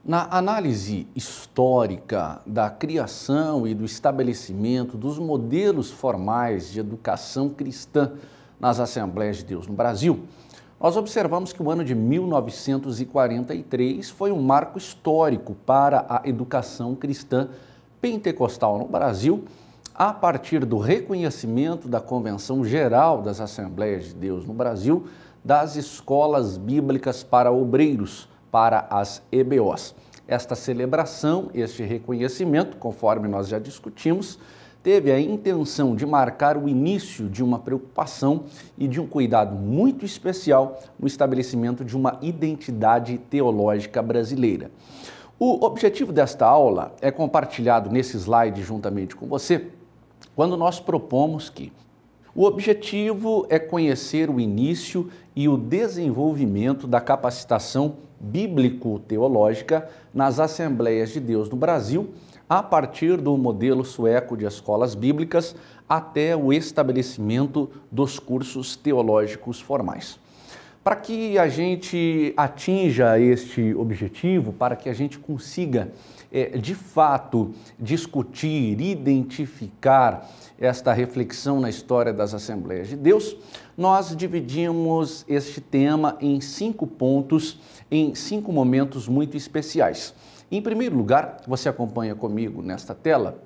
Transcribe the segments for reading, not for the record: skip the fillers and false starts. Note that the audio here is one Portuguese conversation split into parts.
Na análise histórica da criação e do estabelecimento dos modelos formais de educação cristã nas Assembleias de Deus no Brasil, nós observamos que o ano de 1943 foi um marco histórico para a educação cristã pentecostal no Brasil, a partir do reconhecimento da Convenção Geral das Assembleias de Deus no Brasil, das escolas bíblicas para obreiros, para as EBOs. Esta celebração, este reconhecimento, conforme nós já discutimos, teve a intenção de marcar o início de uma preocupação e de um cuidado muito especial no estabelecimento de uma identidade teológica brasileira. O objetivo desta aula é compartilhado nesse slide juntamente com você, quando nós propomos que o objetivo é conhecer o início e o desenvolvimento da capacitação bíblico-teológica nas Assembleias de Deus no Brasil, a partir do modelo sueco de escolas bíblicas até o estabelecimento dos cursos teológicos formais. Para que a gente atinja este objetivo, para que a gente consiga, de fato, discutir, identificar esta reflexão na história das Assembleias de Deus, nós dividimos este tema em 5 pontos, em 5 momentos muito especiais. Em primeiro lugar, você acompanha comigo nesta tela,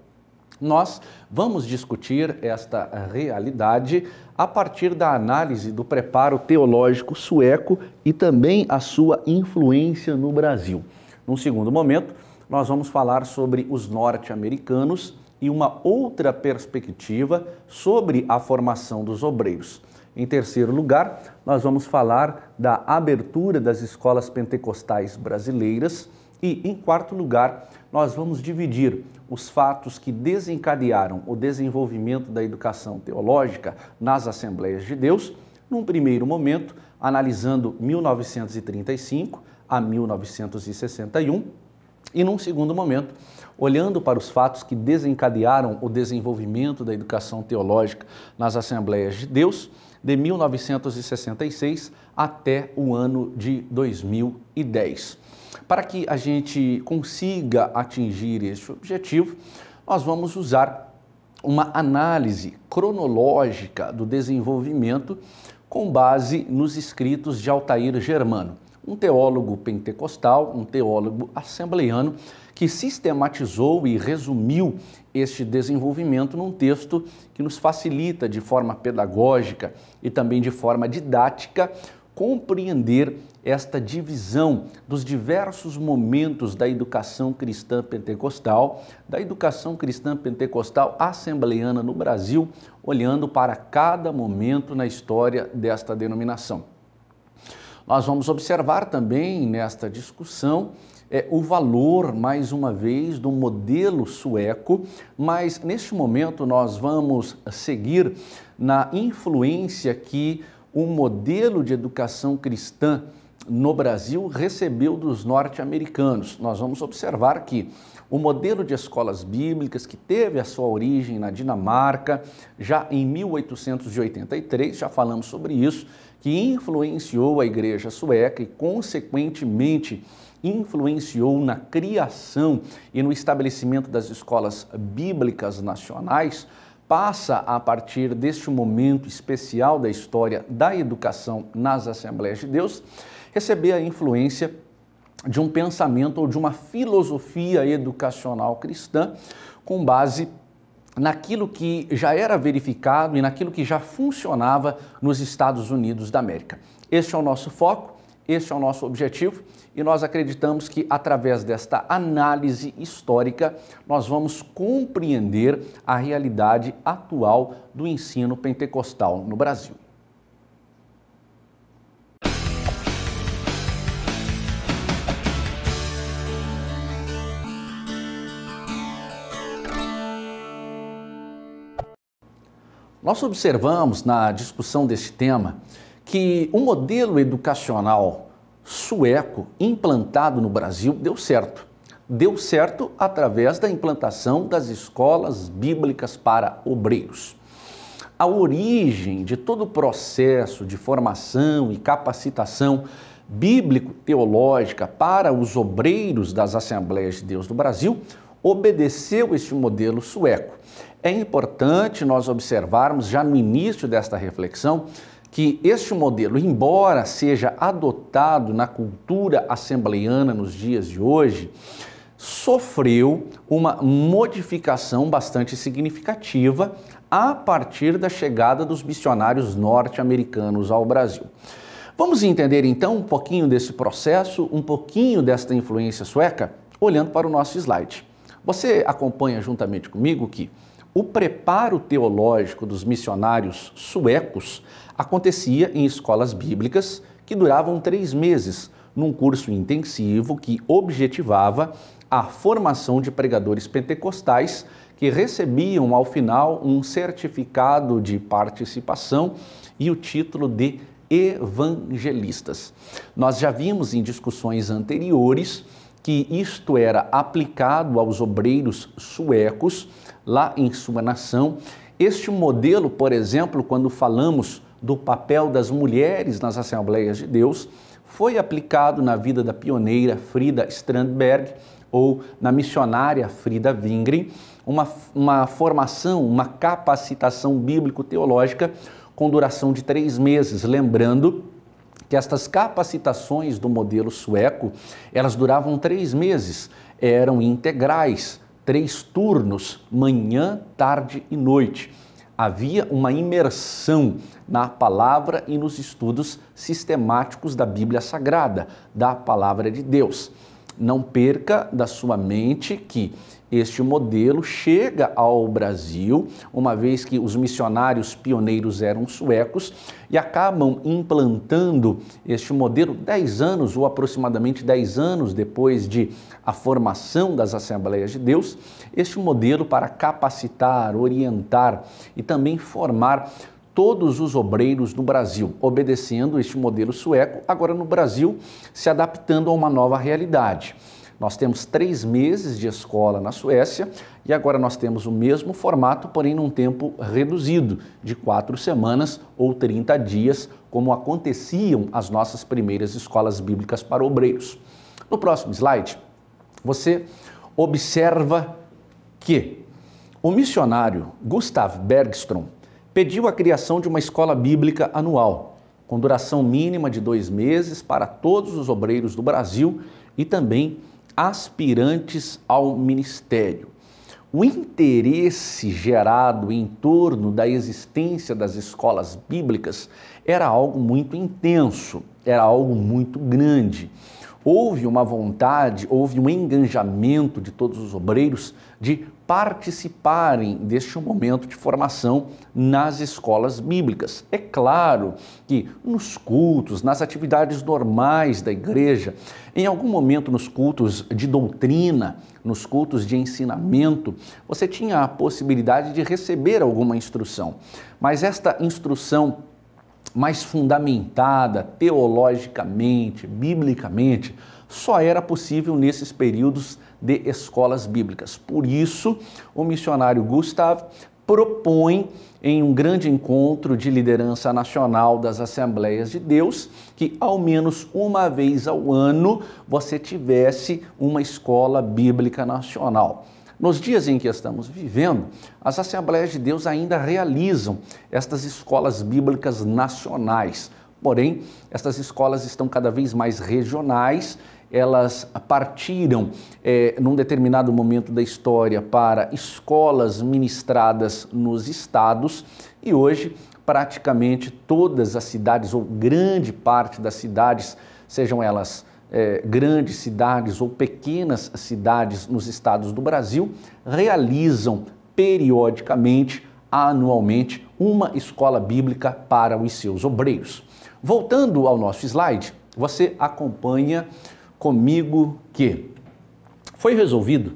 nós vamos discutir esta realidade a partir da análise do preparo teológico sueco e também a sua influência no Brasil. Num segundo momento, nós vamos falar sobre os norte-americanos e uma outra perspectiva sobre a formação dos obreiros. Em terceiro lugar, nós vamos falar da abertura das escolas pentecostais brasileiras e, em quarto lugar, nós vamos dividir os fatos que desencadearam o desenvolvimento da educação teológica nas Assembleias de Deus, num primeiro momento, analisando 1935 a 1961, e num segundo momento, olhando para os fatos que desencadearam o desenvolvimento da educação teológica nas Assembleias de Deus, de 1966 até o ano de 2010. Para que a gente consiga atingir este objetivo, nós vamos usar uma análise cronológica do desenvolvimento com base nos escritos de Altair Germano, um teólogo pentecostal, um teólogo assembleiano, que sistematizou e resumiu este desenvolvimento num texto que nos facilita de forma pedagógica e também de forma didática compreender esta divisão dos diversos momentos da educação cristã pentecostal, assembleiana no Brasil, olhando para cada momento na história desta denominação. Nós vamos observar também nesta discussão o valor, mais uma vez, do modelo sueco, mas neste momento nós vamos seguir na influência que o modelo de educação cristã no Brasil recebeu dos norte-americanos. Nós vamos observar que o modelo de escolas bíblicas, que teve a sua origem na Dinamarca, já em 1883, já falamos sobre isso, que influenciou a igreja sueca e, consequentemente, influenciou na criação e no estabelecimento das escolas bíblicas nacionais, passa, a partir deste momento especial da história da educação nas Assembleias de Deus, receber a influência de um pensamento ou de uma filosofia educacional cristã com base naquilo que já era verificado e naquilo que já funcionava nos Estados Unidos da América. Este é o nosso foco, este é o nosso objetivo e nós acreditamos que através desta análise histórica nós vamos compreender a realidade atual do ensino pentecostal no Brasil. Nós observamos na discussão deste tema que o modelo educacional sueco implantado no Brasil deu certo. Deu certo através da implantação das escolas bíblicas para obreiros. A origem de todo o processo de formação e capacitação bíblico-teológica para os obreiros das Assembleias de Deus do Brasil obedeceu este modelo sueco. É importante nós observarmos já no início desta reflexão que este modelo, embora seja adotado na cultura assembleiana nos dias de hoje, sofreu uma modificação bastante significativa a partir da chegada dos missionários norte-americanos ao Brasil. Vamos entender então um pouquinho desse processo, um pouquinho desta influência sueca, olhando para o nosso slide. Você acompanha juntamente comigo que o preparo teológico dos missionários suecos acontecia em escolas bíblicas que duravam 3 meses, num curso intensivo que objetivava a formação de pregadores pentecostais que recebiam ao final um certificado de participação e o título de evangelistas. Nós já vimos em discussões anteriores que isto era aplicado aos obreiros suecos lá em sua nação. Este modelo, por exemplo, quando falamos do papel das mulheres nas Assembleias de Deus, foi aplicado na vida da pioneira Frida Strandberg ou na missionária Frida Wingren, uma formação, uma capacitação bíblico-teológica com duração de 3 meses, lembrando que estas capacitações do modelo sueco, elas duravam 3 meses, eram integrais, 3 turnos, manhã, tarde e noite. Havia uma imersão na palavra e nos estudos sistemáticos da Bíblia Sagrada, da palavra de Deus. Não perca da sua mente que este modelo chega ao Brasil, uma vez que os missionários pioneiros eram suecos e acabam implantando este modelo 10 anos ou aproximadamente 10 anos depois de a formação das Assembleias de Deus, este modelo para capacitar, orientar e também formar todos os obreiros no Brasil, obedecendo este modelo sueco, agora no Brasil, se adaptando a uma nova realidade. Nós temos 3 meses de escola na Suécia e agora nós temos o mesmo formato, porém num tempo reduzido, de 4 semanas ou 30 dias, como aconteciam as nossas primeiras escolas bíblicas para obreiros. No próximo slide, você observa que o missionário Gustav Bergström pediu a criação de uma escola bíblica anual, com duração mínima de 2 meses para todos os obreiros do Brasil e também aspirantes ao ministério. O interesse gerado em torno da existência das escolas bíblicas era algo muito intenso, era algo muito grande. Houve uma vontade, houve um engajamento de todos os obreiros de participarem deste momento de formação nas escolas bíblicas. É claro que nos cultos, nas atividades normais da igreja, em algum momento nos cultos de doutrina, nos cultos de ensinamento, você tinha a possibilidade de receber alguma instrução, mas esta instrução mais fundamentada teologicamente, biblicamente, só era possível nesses períodos de escolas bíblicas. Por isso, o missionário Gustav propõe em um grande encontro de liderança nacional das Assembleias de Deus que ao menos uma vez ao ano você tivesse uma escola bíblica nacional. Nos dias em que estamos vivendo, as Assembleias de Deus ainda realizam estas escolas bíblicas nacionais. Porém, estas escolas estão cada vez mais regionais, elas partiram num determinado momento da história para escolas ministradas nos estados e hoje praticamente todas as cidades ou grande parte das cidades, sejam elas grandes cidades ou pequenas cidades nos estados do Brasil, realizam periodicamente, anualmente, uma escola bíblica para os seus obreiros. Voltando ao nosso slide, você acompanha comigo que foi resolvido,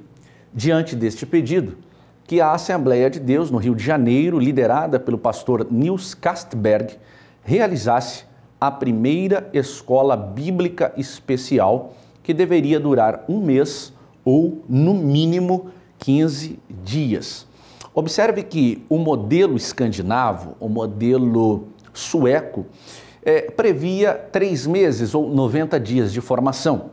diante deste pedido, que a Assembleia de Deus no Rio de Janeiro, liderada pelo pastor Nils Castberg, realizasse a primeira escola bíblica especial, que deveria durar 1 mês ou, no mínimo, 15 dias. Observe que o modelo escandinavo, o modelo sueco, previa 3 meses ou 90 dias de formação.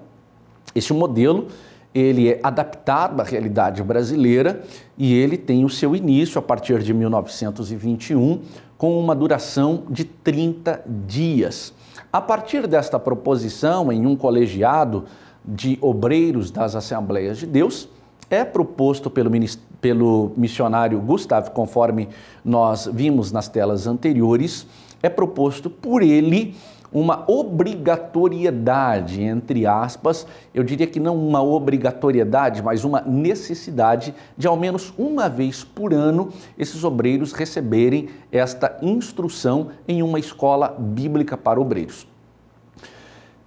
Este modelo ele é adaptado à realidade brasileira e ele tem o seu início a partir de 1921 com uma duração de 30 dias. A partir desta proposição em um colegiado de obreiros das Assembleias de Deus, é proposto pelo missionário Gustav, conforme nós vimos nas telas anteriores, é proposto por ele uma obrigatoriedade, entre aspas, eu diria que não uma obrigatoriedade, mas uma necessidade de ao menos uma vez por ano esses obreiros receberem esta instrução em uma escola bíblica para obreiros.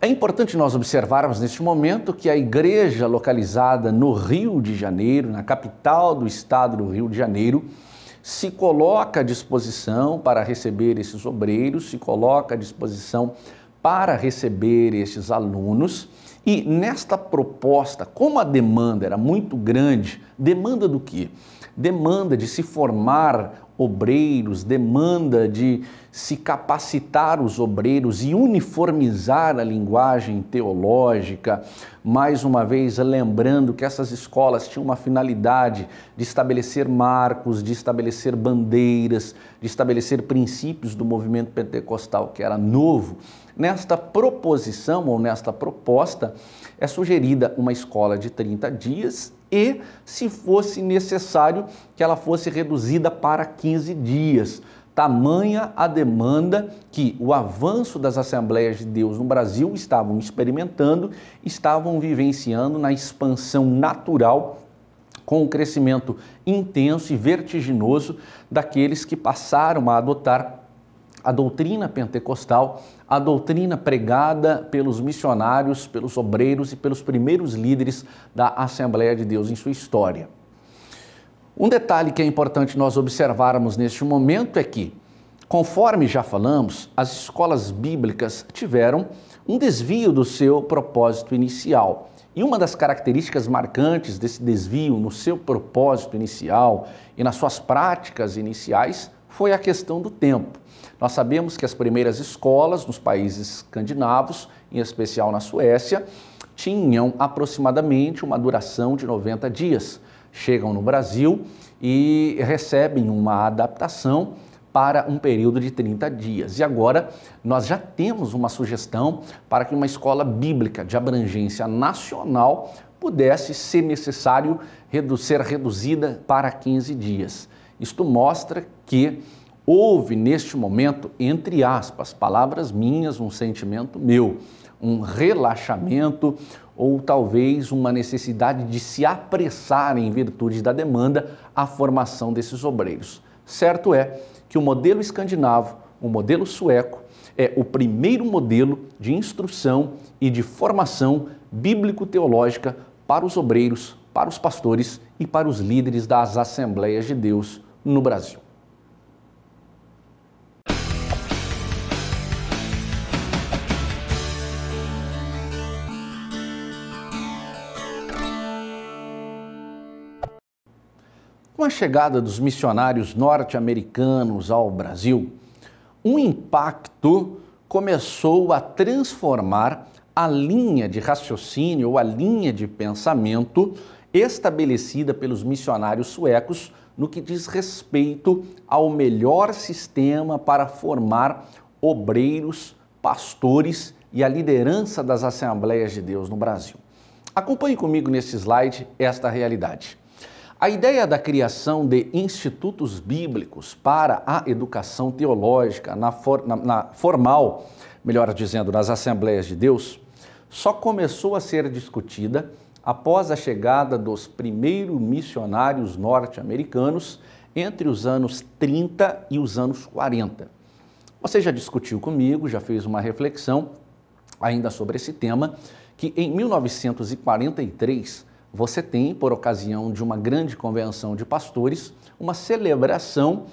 É importante nós observarmos neste momento que a igreja localizada no Rio de Janeiro, na capital do estado do Rio de Janeiro, se coloca à disposição para receber esses obreiros, se coloca à disposição para receber esses alunos. E nesta proposta, como a demanda era muito grande, demanda do quê? Demanda de se formar obreiros, demanda de se capacitar os obreiros e uniformizar a linguagem teológica, mais uma vez lembrando que essas escolas tinham uma finalidade de estabelecer marcos, de estabelecer bandeiras, de estabelecer princípios do movimento pentecostal que era novo. Nesta proposição ou nesta proposta é sugerida uma escola de 30 dias e, se fosse necessário, que ela fosse reduzida para 15 dias. Tamanha a demanda que o avanço das Assembleias de Deus no Brasil estavam experimentando, estavam vivenciando na expansão natural, com o crescimento intenso e vertiginoso daqueles que passaram a adotar a doutrina pentecostal, a doutrina pregada pelos missionários, pelos obreiros e pelos primeiros líderes da Assembleia de Deus em sua história. Um detalhe que é importante nós observarmos neste momento é que, conforme já falamos, as escolas bíblicas tiveram um desvio do seu propósito inicial. E uma das características marcantes desse desvio no seu propósito inicial e nas suas práticas iniciais foi a questão do tempo. Nós sabemos que as primeiras escolas nos países escandinavos, em especial na Suécia, tinham aproximadamente uma duração de 90 dias. Chegam no Brasil e recebem uma adaptação para um período de 30 dias. E agora nós já temos uma sugestão para que uma escola bíblica de abrangência nacional pudesse, se necessário, ser reduzida para 15 dias. Isto mostra que houve neste momento, entre aspas, palavras minhas, um sentimento meu, um relaxamento ou talvez uma necessidade de se apressar em virtude da demanda a formação desses obreiros. Certo é que o modelo escandinavo, o modelo sueco, é o primeiro modelo de instrução e de formação bíblico-teológica para os obreiros, para os pastores e para os líderes das Assembleias de Deus no Brasil. Com a chegada dos missionários norte-americanos ao Brasil, um impacto começou a transformar a linha de raciocínio ou a linha de pensamento estabelecida pelos missionários suecos no que diz respeito ao melhor sistema para formar obreiros, pastores e a liderança das Assembleias de Deus no Brasil. Acompanhe comigo nesse slide esta realidade. A ideia da criação de institutos bíblicos para a educação teológica formal, melhor dizendo, nas Assembleias de Deus, só começou a ser discutida após a chegada dos primeiros missionários norte-americanos entre os anos 30 e os anos 40. Você já discutiu comigo, já fez uma reflexão ainda sobre esse tema, que em 1943 você tem, por ocasião de uma grande convenção de pastores, uma celebração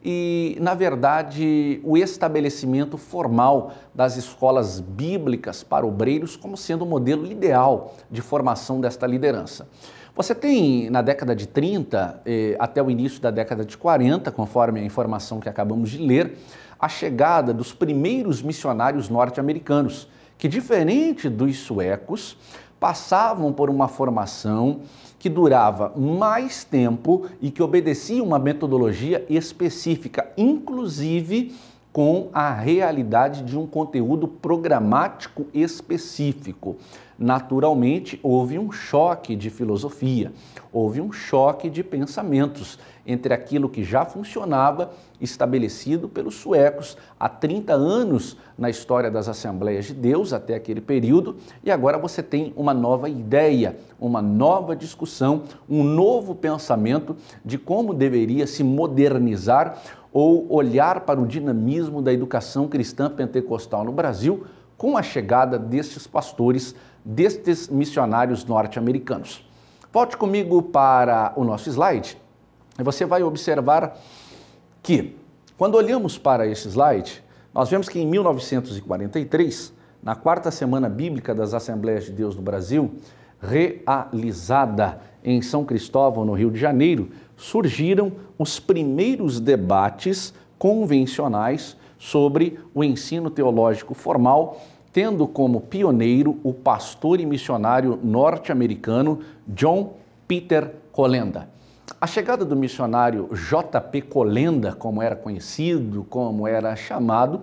e, na verdade, o estabelecimento formal das escolas bíblicas para obreiros como sendo o modelo ideal de formação desta liderança. Você tem, na década de 30 até o início da década de 40, conforme a informação que acabamos de ler, a chegada dos primeiros missionários norte-americanos, que, diferente dos suecos, passavam por uma formação que durava mais tempo e que obedecia uma metodologia específica, inclusive com a realidade de um conteúdo programático específico. Naturalmente, houve um choque de filosofia, houve um choque de pensamentos entre aquilo que já funcionava, estabelecido pelos suecos há 30 anos na história das Assembleias de Deus, até aquele período, e agora você tem uma nova ideia, uma nova discussão, um novo pensamento de como deveria se modernizar ou olhar para o dinamismo da educação cristã pentecostal no Brasil com a chegada destes pastores, destes missionários norte-americanos. Volte comigo para o nosso slide e você vai observar que, quando olhamos para esse slide, nós vemos que em 1943, na quarta semana bíblica das Assembleias de Deus no Brasil, realizada em São Cristóvão, no Rio de Janeiro, surgiram os primeiros debates convencionais sobre o ensino teológico formal, tendo como pioneiro o pastor e missionário norte-americano John Peter Colenda. A chegada do missionário J.P. Colenda, como era conhecido, como era chamado,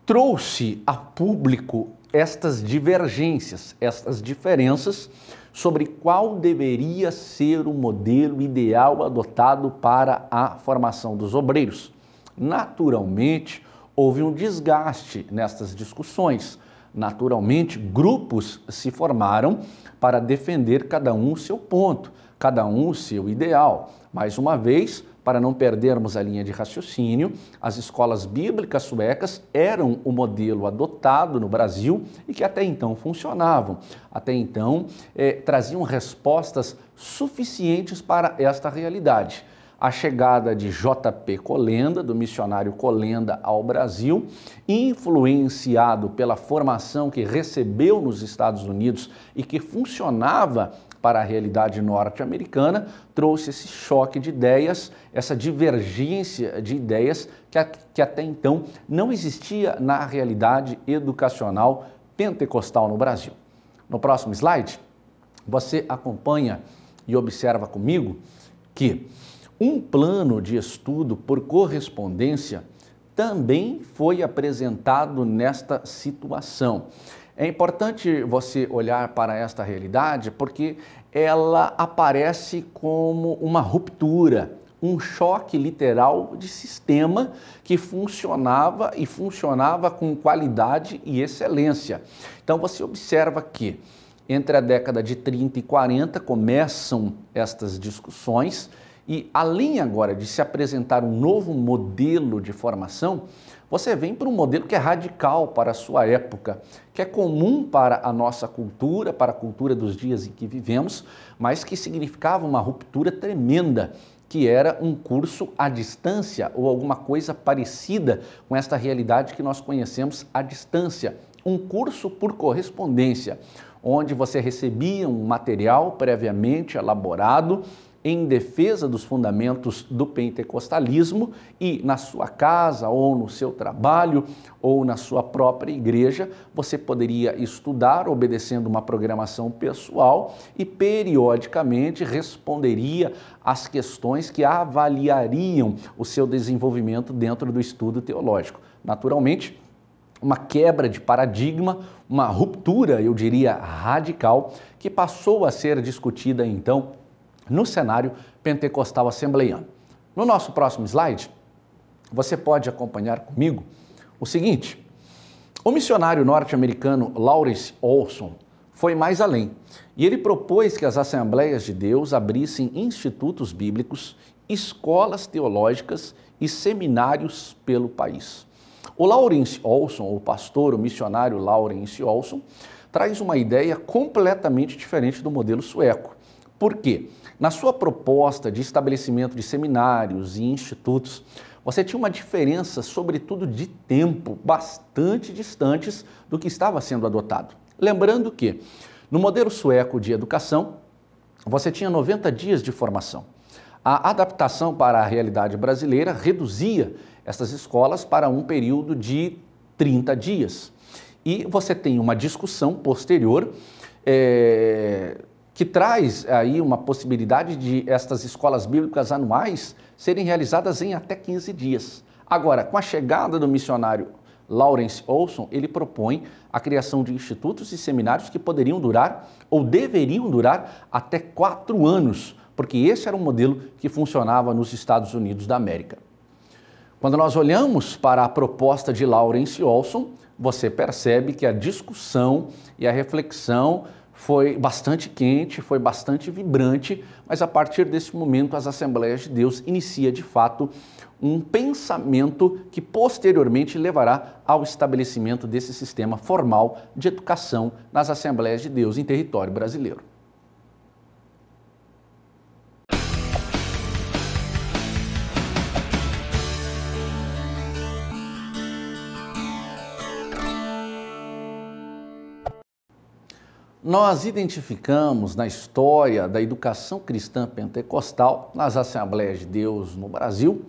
trouxe a público estas divergências, estas diferenças sobre qual deveria ser o modelo ideal adotado para a formação dos obreiros. Naturalmente, houve um desgaste nestas discussões. Naturalmente, grupos se formaram para defender cada um o seu ponto, cada um o seu ideal. Mais uma vez, para não perdermos a linha de raciocínio, as escolas bíblicas suecas eram o modelo adotado no Brasil e que até então funcionavam. Até então, traziam respostas suficientes para esta realidade. A chegada de J.P. Colenda, do missionário Colenda ao Brasil, influenciado pela formação que recebeu nos Estados Unidos e que funcionava para a realidade norte-americana, trouxe esse choque de ideias, essa divergência de ideias que até então não existia na realidade educacional pentecostal no Brasil. No próximo slide, você acompanha e observa comigo que um plano de estudo por correspondência também foi apresentado nesta situação. É importante você olhar para esta realidade porque ela aparece como uma ruptura, um choque literal de sistema que funcionava e funcionava com qualidade e excelência. Então você observa que entre a década de 30 e 40 começam estas discussões e além agora de se apresentar um novo modelo de formação, você vem para um modelo que é radical para a sua época, que é comum para a nossa cultura, para a cultura dos dias em que vivemos, mas que significava uma ruptura tremenda, que era um curso à distância ou alguma coisa parecida com esta realidade que nós conhecemos à distância. Um curso por correspondência, onde você recebia um material previamente elaborado em defesa dos fundamentos do pentecostalismo e na sua casa ou no seu trabalho ou na sua própria igreja você poderia estudar obedecendo uma programação pessoal e periodicamente responderia às questões que avaliariam o seu desenvolvimento dentro do estudo teológico. Naturalmente, uma quebra de paradigma, uma ruptura, eu diria, radical, que passou a ser discutida então no cenário pentecostal assembleiano. No nosso próximo slide, você pode acompanhar comigo o seguinte: o missionário norte-americano Lawrence Olson foi mais além e ele propôs que as Assembleias de Deus abrissem institutos bíblicos, escolas teológicas e seminários pelo país. O Lawrence Olson, o pastor, o missionário Lawrence Olson, traz uma ideia completamente diferente do modelo sueco. Por quê? Na sua proposta de estabelecimento de seminários e institutos, você tinha uma diferença, sobretudo de tempo, bastante distantes do que estava sendo adotado. Lembrando que, no modelo sueco de educação, você tinha 90 dias de formação. A adaptação para a realidade brasileira reduzia essas escolas para um período de 30 dias. E você tem uma discussão posterior que traz aí uma possibilidade de estas escolas bíblicas anuais serem realizadas em até 15 dias. Agora, com a chegada do missionário Lawrence Olson, ele propõe a criação de institutos e seminários que poderiam durar ou deveriam durar até 4 anos, porque esse era um modelo que funcionava nos Estados Unidos da América. Quando nós olhamos para a proposta de Lawrence Olson, você percebe que a discussão e a reflexão foi bastante quente, foi bastante vibrante, mas a partir desse momento as Assembleias de Deus inicia de fato um pensamento que posteriormente levará ao estabelecimento desse sistema formal de educação nas Assembleias de Deus em território brasileiro. Nós identificamos na história da educação cristã pentecostal nas Assembleias de Deus no Brasil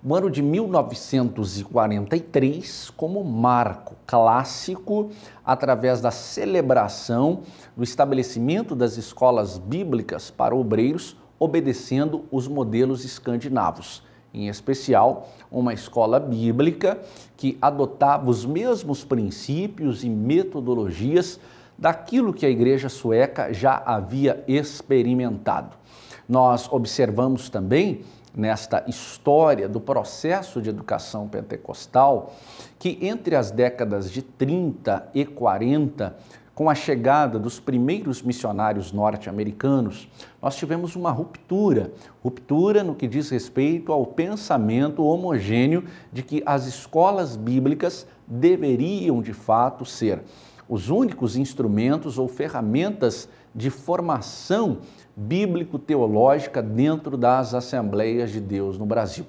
o ano de 1943 como marco clássico através da celebração do estabelecimento das escolas bíblicas para obreiros, obedecendo os modelos escandinavos, em especial uma escola bíblica que adotava os mesmos princípios e metodologias daquilo que a igreja sueca já havia experimentado. Nós observamos também nesta história do processo de educação pentecostal que entre as décadas de 30 e 40, com a chegada dos primeiros missionários norte-americanos, nós tivemos uma ruptura no que diz respeito ao pensamento homogêneo de que as escolas bíblicas deveriam de fato ser os únicos instrumentos ou ferramentas de formação bíblico-teológica dentro das Assembleias de Deus no Brasil.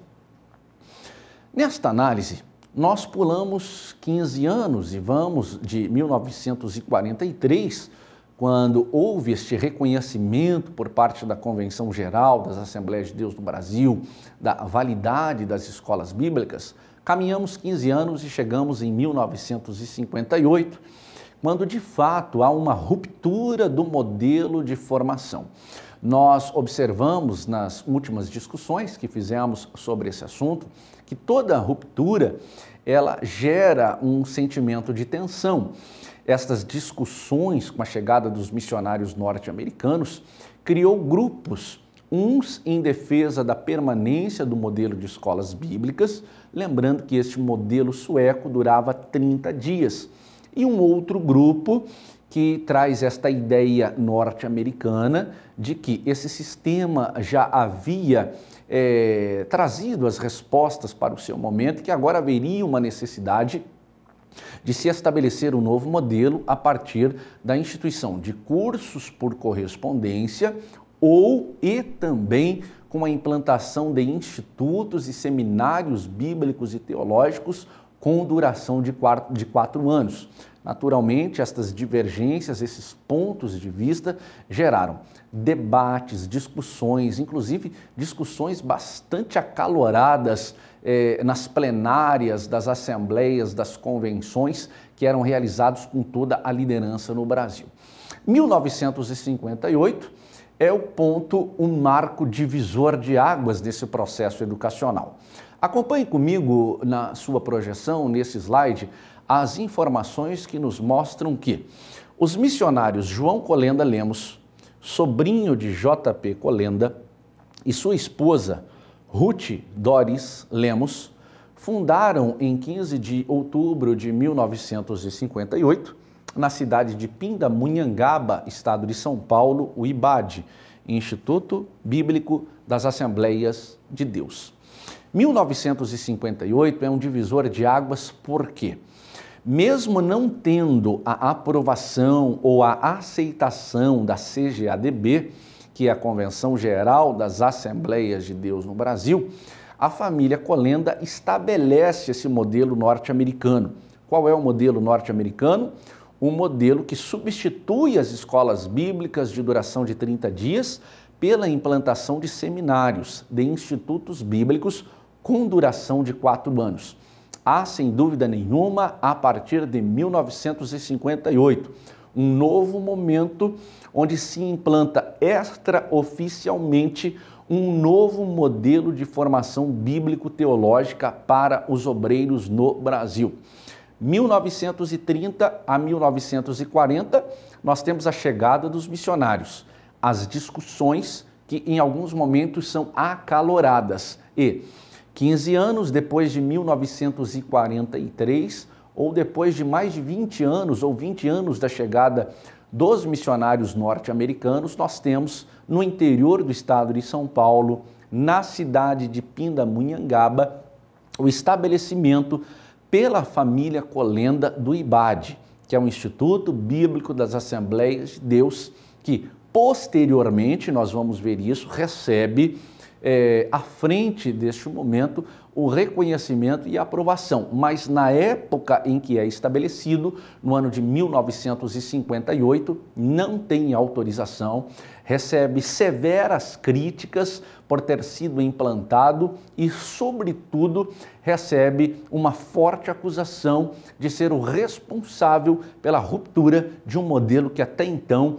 Nesta análise, nós pulamos 15 anos e vamos de 1943, quando houve este reconhecimento por parte da Convenção Geral das Assembleias de Deus no Brasil, da validade das escolas bíblicas, caminhamos 15 anos e chegamos em 1958, quando de fato há uma ruptura do modelo de formação. Nós observamos nas últimas discussões que fizemos sobre esse assunto que toda ruptura ela gera um sentimento de tensão. Estas discussões com a chegada dos missionários norte-americanos criou grupos, uns em defesa da permanência do modelo de escolas bíblicas, lembrando que este modelo sueco durava 30 dias, e um outro grupo que traz esta ideia norte-americana de que esse sistema já havia trazido as respostas para o seu momento, que agora haveria uma necessidade de se estabelecer um novo modelo a partir da instituição de cursos por correspondência e também com a implantação de institutos e seminários bíblicos e teológicos com duração de 4 anos. Naturalmente, estas divergências, esses pontos de vista geraram debates, discussões, inclusive discussões bastante acaloradas nas plenárias das assembleias, das convenções que eram realizados com toda a liderança no Brasil. 1958 é um marco divisor de águas desse processo educacional. Acompanhe comigo na sua projeção, nesse slide, as informações que nos mostram que os missionários João Colenda Lemos, sobrinho de J.P. Colenda, e sua esposa Ruth Doris Lemos, fundaram em 15 de outubro de 1958, na cidade de Pindamonhangaba, estado de São Paulo, o IBAD, Instituto Bíblico das Assembleias de Deus. 1958 é um divisor de águas porque, mesmo não tendo a aprovação ou a aceitação da CGADB, que é a Convenção Geral das Assembleias de Deus no Brasil, a família Colenda estabelece esse modelo norte-americano. Qual é o modelo norte-americano? Um modelo que substitui as escolas bíblicas de duração de 30 dias pela implantação de seminários, de institutos bíblicos com duração de 4 anos. Há, sem dúvida nenhuma, a partir de 1958, um novo momento onde se implanta extraoficialmente um novo modelo de formação bíblico-teológica para os obreiros no Brasil. 1930 a 1940, nós temos a chegada dos missionários, as discussões que em alguns momentos são acaloradas e 15 anos depois de 1943, ou depois de mais de 20 anos ou 20 anos da chegada dos missionários norte-americanos, nós temos no interior do estado de São Paulo, na cidade de Pindamonhangaba, o estabelecimento pela família Colenda do IBAD, que é o Instituto Bíblico das Assembleias de Deus, que posteriormente, nós vamos ver isso, recebe à frente deste momento o reconhecimento e aprovação, mas na época em que é estabelecido, no ano de 1958, não tem autorização, recebe severas críticas por ter sido implantado e, sobretudo, recebe uma forte acusação de ser o responsável pela ruptura de um modelo que até então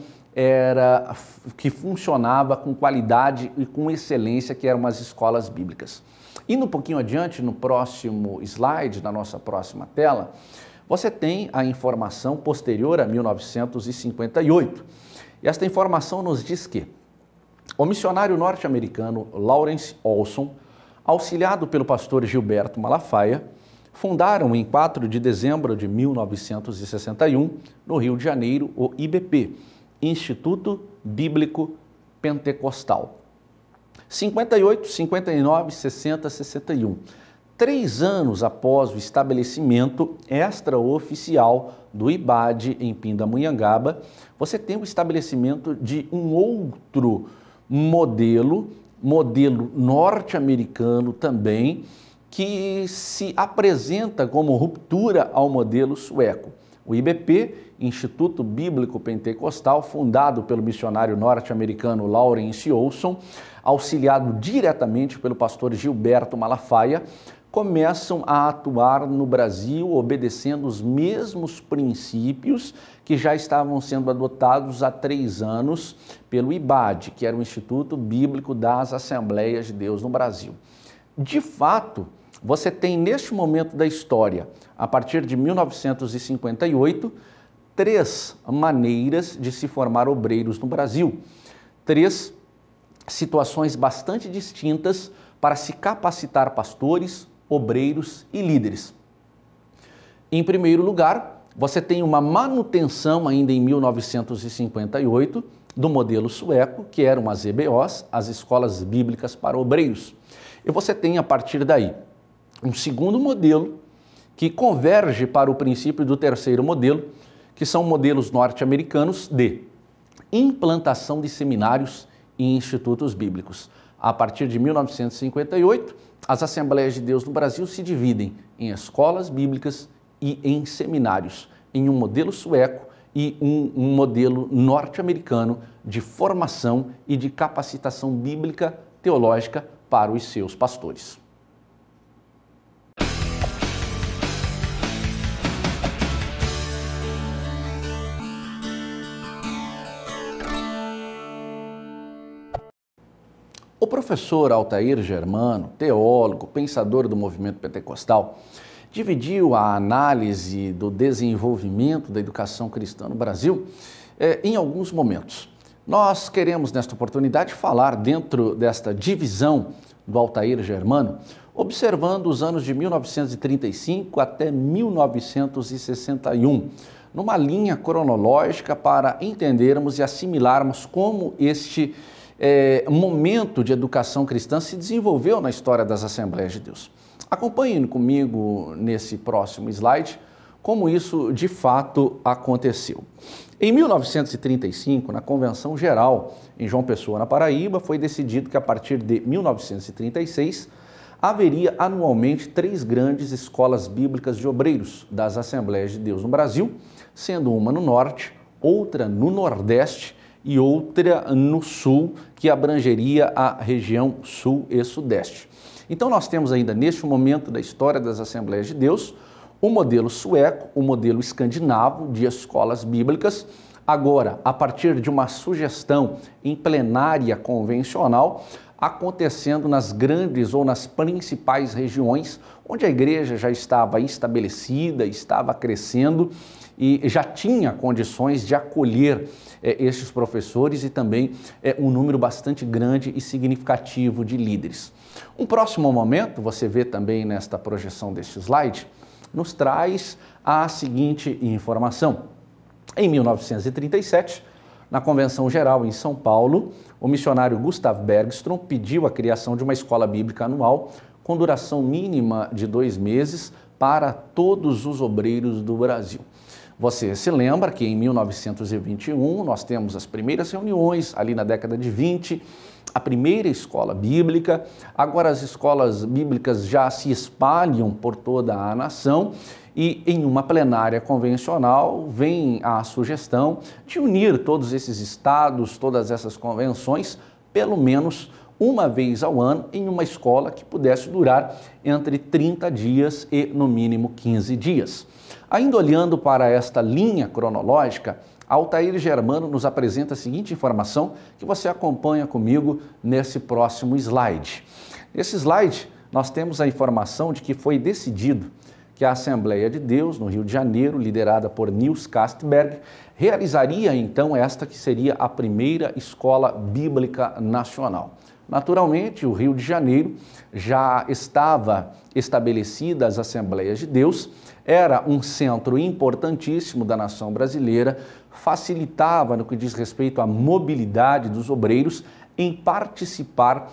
que funcionava com qualidade e com excelência, que eram as escolas bíblicas. Indo um pouquinho adiante, no próximo slide, na nossa próxima tela, você tem a informação posterior a 1958. E esta informação nos diz que o missionário norte-americano Lawrence Olson, auxiliado pelo pastor Gilberto Malafaia, fundaram em 4 de dezembro de 1961, no Rio de Janeiro, o IBP, Instituto Bíblico Pentecostal. 58, 59, 60, 61. 3 anos após o estabelecimento extraoficial do IBAD em Pindamonhangaba, você tem o estabelecimento de um outro modelo norte-americano também, que se apresenta como ruptura ao modelo sueco. O IBP, Instituto Bíblico Pentecostal, fundado pelo missionário norte-americano Lawrence Olson, auxiliado diretamente pelo pastor Gilberto Malafaia, começam a atuar no Brasil obedecendo os mesmos princípios que já estavam sendo adotados há 3 anos pelo IBAD, que era o Instituto Bíblico das Assembleias de Deus no Brasil. De fato, você tem neste momento da história, a partir de 1958, 3 maneiras de se formar obreiros no Brasil. 3 situações bastante distintas para se capacitar pastores, obreiros e líderes. Em primeiro lugar, você tem uma manutenção ainda em 1958 do modelo sueco, que eram as EBOs, as Escolas Bíblicas para Obreiros. E você tem a partir daí um segundo modelo que converge para o princípio do terceiro modelo, que são modelos norte-americanos de implantação de seminários e institutos bíblicos. A partir de 1958, as Assembleias de Deus no Brasil se dividem em escolas bíblicas e em seminários, em um modelo sueco e um modelo norte-americano de formação e de capacitação bíblica teológica para os seus pastores. O professor Altair Germano, teólogo, pensador do movimento pentecostal, dividiu a análise do desenvolvimento da educação cristã no Brasil em alguns momentos. Nós queremos, nesta oportunidade, falar dentro desta divisão do Altair Germano, observando os anos de 1935 até 1961, numa linha cronológica para entendermos e assimilarmos como este momento de educação cristã se desenvolveu na história das Assembleias de Deus. Acompanhem comigo nesse próximo slide como isso de fato aconteceu. Em 1935, na Convenção Geral em João Pessoa, na Paraíba, foi decidido que a partir de 1936 haveria anualmente 3 grandes escolas bíblicas de obreiros das Assembleias de Deus no Brasil, sendo uma no Norte, outra no Nordeste e outra no sul, que abrangeria a região sul e sudeste. Então nós temos ainda neste momento da história das Assembleias de Deus o modelo sueco, o modelo escandinavo de escolas bíblicas. Agora, a partir de uma sugestão em plenária convencional, acontecendo nas grandes ou nas principais regiões onde a igreja já estava estabelecida, estava crescendo e já tinha condições de acolher estes professores e também um número bastante grande e significativo de líderes. Um próximo momento, você vê também nesta projeção deste slide, nos traz a seguinte informação. Em 1937, na Convenção Geral em São Paulo, o missionário Gustav Bergstrom pediu a criação de uma escola bíblica anual com duração mínima de 2 meses para todos os obreiros do Brasil. Você se lembra que em 1921 nós temos as primeiras reuniões, ali na década de 20, a primeira escola bíblica. Agora as escolas bíblicas já se espalham por toda a nação e em uma plenária convencional vem a sugestão de unir todos esses estados, todas essas convenções, pelo menos uma vez ao ano, em uma escola que pudesse durar entre 30 dias e, no mínimo, 15 dias. Ainda olhando para esta linha cronológica, Altair Germano nos apresenta a seguinte informação que você acompanha comigo nesse próximo slide. Nesse slide, nós temos a informação de que foi decidido que a Assembleia de Deus, no Rio de Janeiro, liderada por Niels Castberg, realizaria então esta que seria a primeira escola bíblica nacional. Naturalmente, o Rio de Janeiro já estava estabelecida as Assembleias de Deus, era um centro importantíssimo da nação brasileira, facilitava no que diz respeito à mobilidade dos obreiros em participar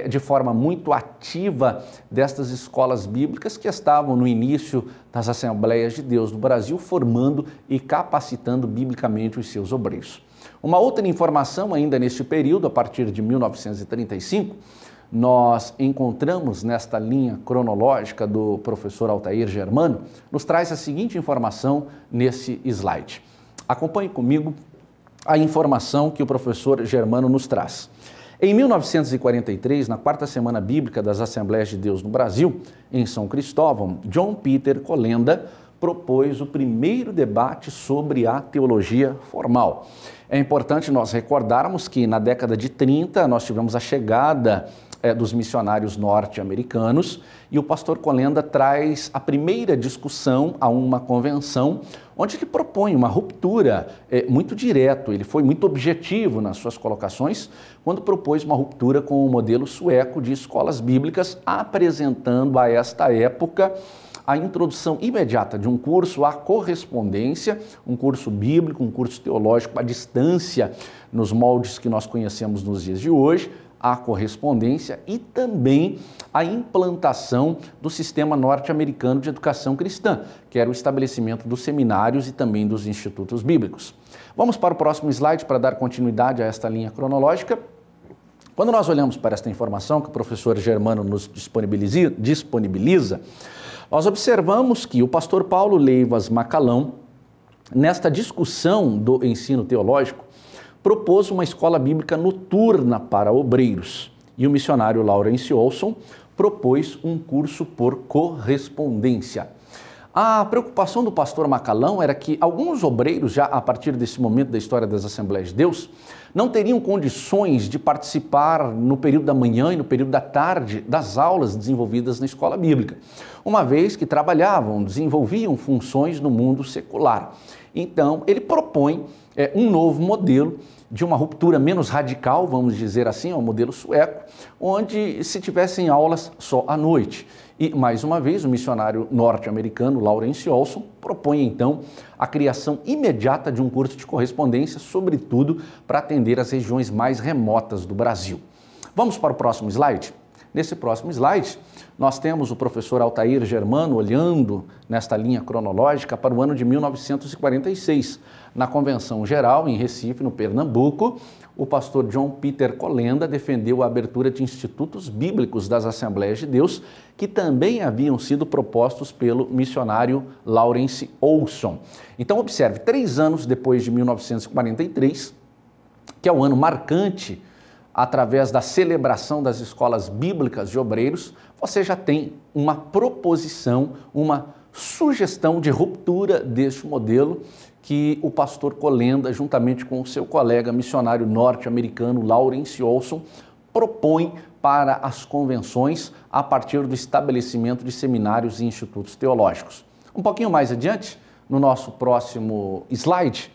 de forma muito ativa destas escolas bíblicas que estavam no início das Assembleias de Deus no Brasil, formando e capacitando biblicamente os seus obreiros. Uma outra informação ainda neste período, a partir de 1935, nós encontramos nesta linha cronológica do professor Altair Germano, nos traz a seguinte informação nesse slide. Acompanhe comigo a informação que o professor Germano nos traz. Em 1943, na quarta semana bíblica das Assembleias de Deus no Brasil, em São Cristóvão, John Peter Colenda propôs o primeiro debate sobre a teologia formal. É importante nós recordarmos que na década de 30 nós tivemos a chegada dos missionários norte-americanos e o pastor Colenda traz a primeira discussão a uma convenção onde ele propõe uma ruptura muito direto. Ele foi muito objetivo nas suas colocações quando propôs uma ruptura com o modelo sueco de escolas bíblicas, apresentando a esta época a introdução imediata de um curso à correspondência, um curso bíblico, um curso teológico à distância, nos moldes que nós conhecemos nos dias de hoje, a correspondência e também a implantação do sistema norte-americano de educação cristã, que era o estabelecimento dos seminários e também dos institutos bíblicos. Vamos para o próximo slide para dar continuidade a esta linha cronológica. Quando nós olhamos para esta informação que o professor Germano nos disponibiliza, nós observamos que o pastor Paulo Leivas Macalão, nesta discussão do ensino teológico, propôs uma escola bíblica noturna para obreiros e o missionário Lawrence Olson propôs um curso por correspondência. A preocupação do pastor Macalão era que alguns obreiros, já a partir desse momento da história das Assembleias de Deus, não teriam condições de participar no período da manhã e no período da tarde das aulas desenvolvidas na escola bíblica, uma vez que trabalhavam, desenvolviam funções no mundo secular. Então, ele propõe um novo modelo de uma ruptura menos radical, vamos dizer assim, ao modelo sueco, onde se tivessem aulas só à noite. E, mais uma vez, o missionário norte-americano Lawrence Olson propõe, então, a criação imediata de um curso de correspondência, sobretudo para atender as regiões mais remotas do Brasil. Vamos para o próximo slide? Nesse próximo slide, nós temos o professor Altair Germano olhando nesta linha cronológica para o ano de 1946. Na Convenção Geral, em Recife, no Pernambuco, o pastor John Peter Colenda defendeu a abertura de institutos bíblicos das Assembleias de Deus, que também haviam sido propostos pelo missionário Lawrence Olson. Então, observe, 3 anos depois de 1943, que é o ano marcante através da celebração das escolas bíblicas de obreiros, você já tem uma proposição, uma sugestão de ruptura deste modelo que o pastor Colenda, juntamente com o seu colega missionário norte-americano Lawrence Olson, propõe para as convenções a partir do estabelecimento de seminários e institutos teológicos. Um pouquinho mais adiante, no nosso próximo slide,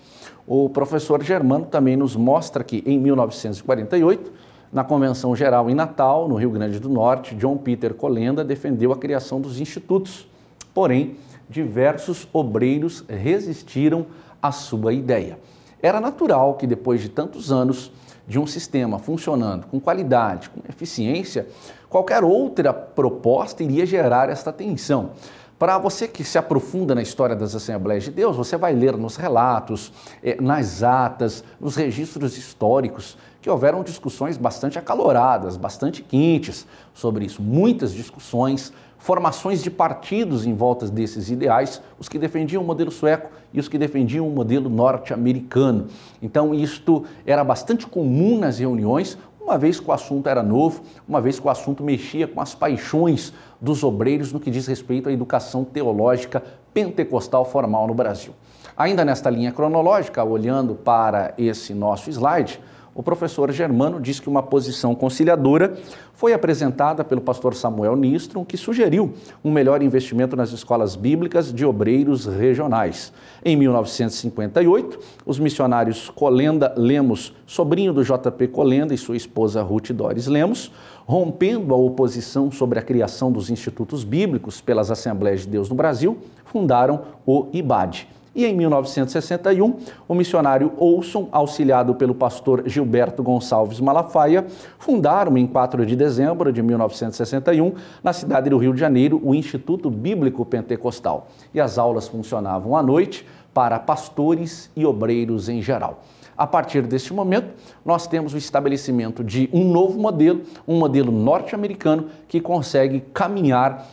o professor Germano também nos mostra que em 1948, na Convenção Geral em Natal, no Rio Grande do Norte, John Peter Colenda defendeu a criação dos institutos. Porém, diversos obreiros resistiram à sua ideia. Era natural que depois de tantos anos de um sistema funcionando com qualidade, com eficiência, qualquer outra proposta iria gerar esta tensão. Para você que se aprofunda na história das Assembleias de Deus, você vai ler nos relatos, nas atas, nos registros históricos, que houveram discussões bastante acaloradas, bastante quentes sobre isso. Muitas discussões, formações de partidos em volta desses ideais, os que defendiam o modelo sueco e os que defendiam o modelo norte-americano. Então, isto era bastante comum nas reuniões, uma vez que o assunto era novo, uma vez que o assunto mexia com as paixões dos obreiros no que diz respeito à educação teológica pentecostal formal no Brasil. Ainda nesta linha cronológica, olhando para esse nosso slide, o professor Germano diz que uma posição conciliadora foi apresentada pelo pastor Samuel Nistron, que sugeriu um melhor investimento nas escolas bíblicas de obreiros regionais. Em 1958, os missionários Colenda Lemos, sobrinho do J.P. Colenda e sua esposa Ruth Doris Lemos, rompendo a oposição sobre a criação dos institutos bíblicos pelas Assembleias de Deus no Brasil, fundaram o IBAD. E em 1961, o missionário Olson, auxiliado pelo pastor Gilberto Gonçalves Malafaia, fundaram em 4 de dezembro de 1961, na cidade do Rio de Janeiro, o Instituto Bíblico Pentecostal. E as aulas funcionavam à noite para pastores e obreiros em geral. A partir deste momento, nós temos o estabelecimento de um novo modelo, um modelo norte-americano que consegue caminhar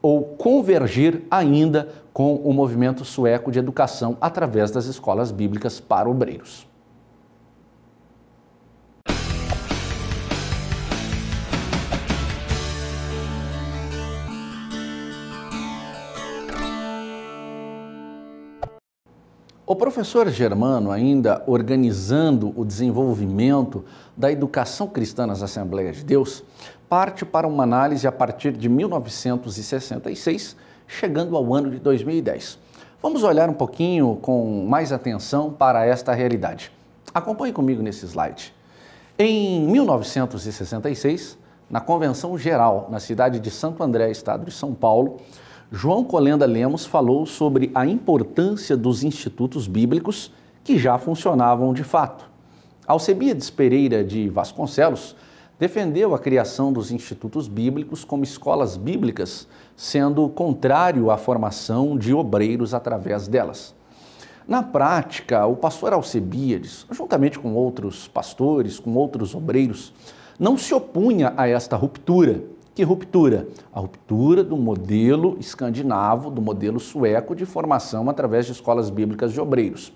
ou convergir ainda com o movimento sueco de educação através das escolas bíblicas para obreiros. O professor Germano, ainda organizando o desenvolvimento da educação cristã nas Assembleias de Deus, parte para uma análise a partir de 1966, chegando ao ano de 2010. Vamos olhar um pouquinho com mais atenção para esta realidade. Acompanhe comigo nesse slide. Em 1966, na Convenção Geral, na cidade de Santo André, estado de São Paulo, João Colenda Lemos falou sobre a importância dos institutos bíblicos que já funcionavam de fato. Alcebiades Pereira de Vasconcelos defendeu a criação dos institutos bíblicos como escolas bíblicas, sendo contrário à formação de obreiros através delas. Na prática, o pastor Alcebiades, juntamente com outros pastores, com outros obreiros, não se opunha a esta ruptura. Que ruptura? A ruptura do modelo escandinavo, do modelo sueco de formação através de escolas bíblicas de obreiros.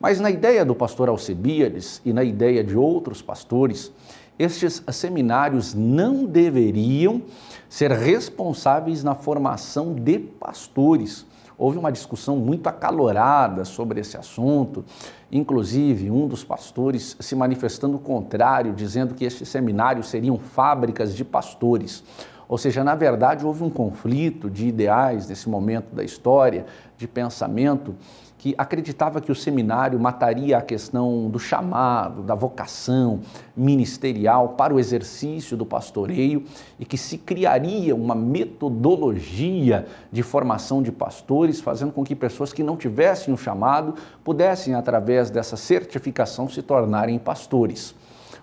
Mas na ideia do pastor Alcebiades e na ideia de outros pastores, estes seminários não deveriam ser responsáveis na formação de pastores. Houve uma discussão muito acalorada sobre esse assunto, inclusive um dos pastores se manifestando o contrário, dizendo que estes seminários seriam fábricas de pastores. Ou seja, na verdade, houve um conflito de ideais nesse momento da história, de pensamento, que acreditava que o seminário mataria a questão do chamado, da vocação ministerial para o exercício do pastoreio e que se criaria uma metodologia de formação de pastores, fazendo com que pessoas que não tivessem o chamado pudessem, através dessa certificação, se tornarem pastores.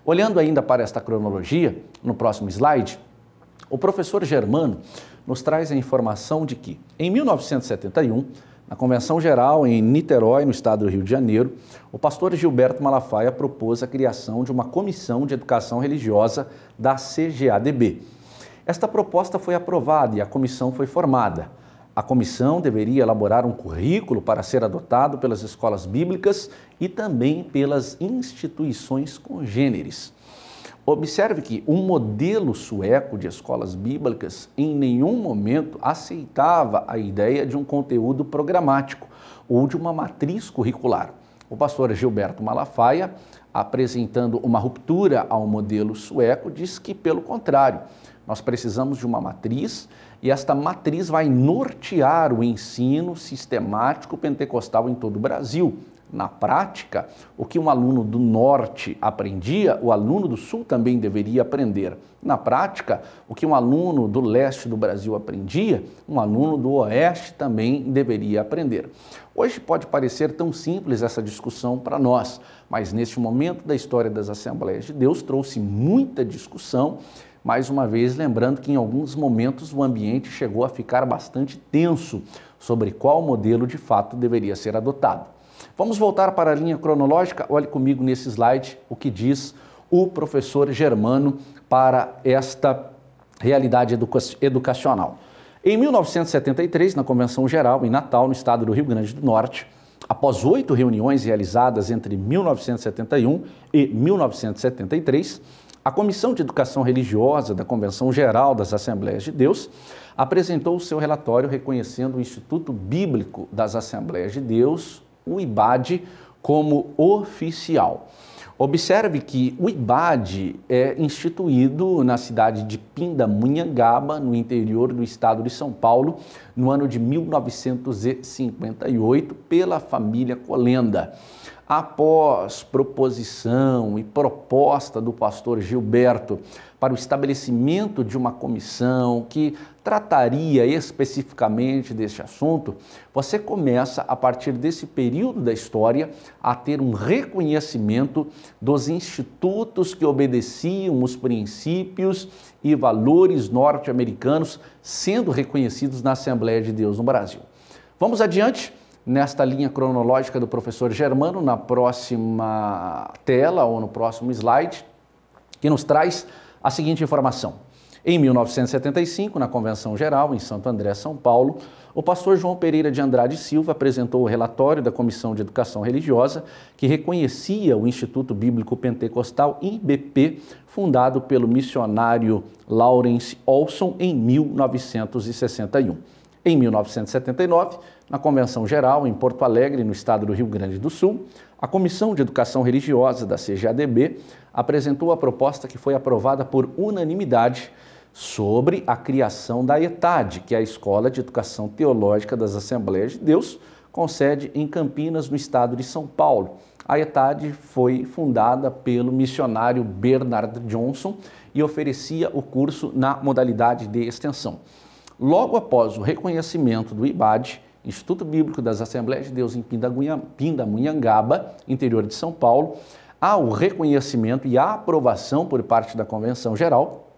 Olhando ainda para esta cronologia, no próximo slide, o professor Germano nos traz a informação de que, em 1971, na Convenção Geral em Niterói, no estado do Rio de Janeiro, o pastor Gilberto Malafaia propôs a criação de uma comissão de educação religiosa da CGADB. Esta proposta foi aprovada e a comissão foi formada. A comissão deveria elaborar um currículo para ser adotado pelas escolas bíblicas e também pelas instituições congêneres. Observe que o modelo sueco de escolas bíblicas em nenhum momento aceitava a ideia de um conteúdo programático ou de uma matriz curricular. O pastor Gilberto Malafaia, apresentando uma ruptura ao modelo sueco, diz que, pelo contrário, nós precisamos de uma matriz e esta matriz vai nortear o ensino sistemático pentecostal em todo o Brasil. Na prática, o que um aluno do norte aprendia, o aluno do sul também deveria aprender. Na prática, o que um aluno do leste do Brasil aprendia, um aluno do oeste também deveria aprender. Hoje pode parecer tão simples essa discussão para nós, mas neste momento da história das Assembleias de Deus trouxe muita discussão, mais uma vez lembrando que em alguns momentos o ambiente chegou a ficar bastante tenso sobre qual modelo de fato deveria ser adotado. Vamos voltar para a linha cronológica. Olhe comigo nesse slide o que diz o professor Germano para esta realidade educacional. Em 1973, na Convenção Geral, em Natal, no estado do Rio Grande do Norte, após 8 reuniões realizadas entre 1971 e 1973, a Comissão de Educação Religiosa da Convenção Geral das Assembleias de Deus apresentou o seu relatório reconhecendo o Instituto Bíblico das Assembleias de Deus, o IBAD, como oficial. Observe que o IBAD é instituído na cidade de Pindamonhangaba, no interior do estado de São Paulo, no ano de 1958, pela família Colenda. Após proposição e proposta do pastor Gilberto para o estabelecimento de uma comissão que trataria especificamente deste assunto, você começa, a partir desse período da história, a ter um reconhecimento dos institutos que obedeciam os princípios e valores norte-americanos sendo reconhecidos na Assembleia de Deus no Brasil. Vamos adiante. Nesta linha cronológica do professor Germano, na próxima tela ou no próximo slide, que nos traz a seguinte informação. Em 1975, na Convenção Geral, em Santo André, São Paulo, o pastor João Pereira de Andrade Silva apresentou o relatório da Comissão de Educação Religiosa que reconhecia o Instituto Bíblico Pentecostal IBP, fundado pelo missionário Lawrence Olson em 1961. Em 1979, na Convenção Geral, em Porto Alegre, no estado do Rio Grande do Sul, a Comissão de Educação Religiosa da CGADB apresentou a proposta que foi aprovada por unanimidade sobre a criação da ETAD, que é a Escola de Educação Teológica das Assembleias de Deus, com sede em Campinas, no estado de São Paulo. A ETAD foi fundada pelo missionário Bernard Johnson e oferecia o curso na modalidade de extensão. Logo após o reconhecimento do IBAD, Instituto Bíblico das Assembleias de Deus em Pindamonhangaba, interior de São Paulo, há o reconhecimento e a aprovação por parte da Convenção Geral